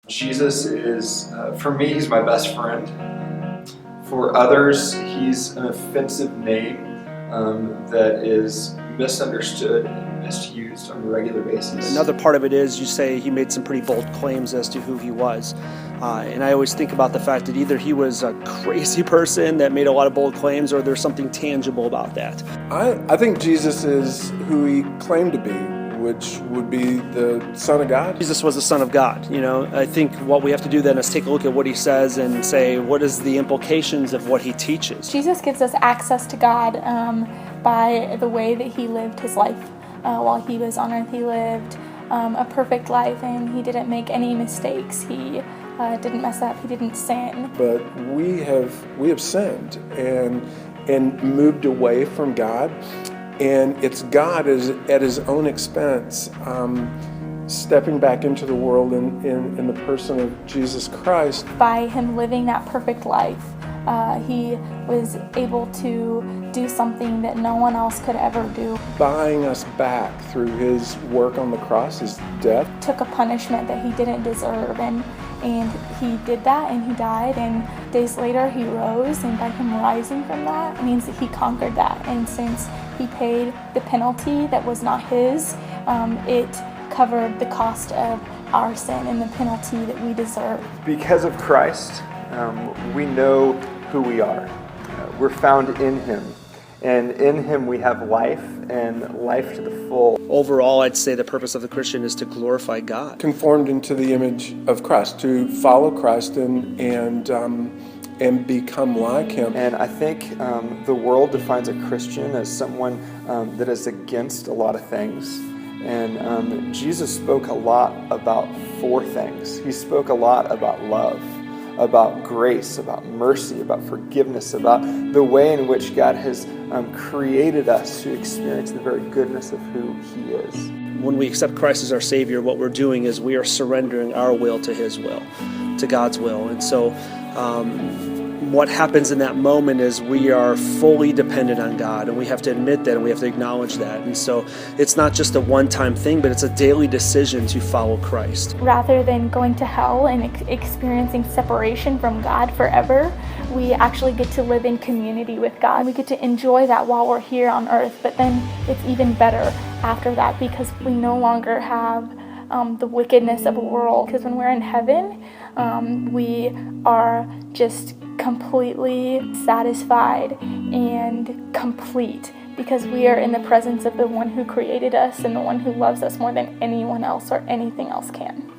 Jesus is, for me, he's my best friend. For others, he's an offensive name that is misunderstood and misused on a regular basis. Another part of it is you say he made some pretty bold claims as to who he was. And I always think about the fact that either he was a crazy person that made a lot of bold claims, or there's something tangible about that. I think Jesus is who he claimed to be, which would be the Son of God. Jesus was the Son of God. I think what we have to do then is take a look at what he says and say, what is the implications of what he teaches? Jesus gives us access to God by the way that he lived his life. While he was on earth, he lived a perfect life, and he didn't make any mistakes. He didn't mess up. He didn't sin. But we have sinned and moved away from God. And it's God at his own expense, stepping back into the world in the person of Jesus Christ. By him living that perfect life, he was able to do something that no one else could ever do. Buying us back through his work on the cross, his death. Took a punishment that he didn't deserve, and he did that, and he died, and days later he rose, and by him rising from that means that he conquered that. And since he paid the penalty that was not his, it covered the cost of our sin and the penalty that we deserve. Because of Christ, we know who we are. We're found in him. And in him we have life, and life to the full. Overall, I'd say the purpose of the Christian is to glorify God. Conformed into the image of Christ, to follow Christ and become like him. And I think the world defines a Christian as someone that is against a lot of things. And Jesus spoke a lot about 4 things. He spoke a lot about love, about grace, about mercy, about forgiveness, about the way in which God has created us to experience the very goodness of who he is. When we accept Christ as our Savior, what we're doing is we are surrendering our will to his will, to God's will. And so what happens in that moment is we are fully dependent on God, and we have to admit that, and we have to acknowledge that. And so it's not just a one-time thing, but it's a daily decision to follow Christ. Rather than going to hell and experiencing separation from God forever, we actually get to live in community with God. We get to enjoy that while we're here on earth, but then it's even better after that, because we no longer have the wickedness of a world. Because when we're in heaven, we are just completely satisfied and complete, because we are in the presence of the one who created us and the one who loves us more than anyone else or anything else can.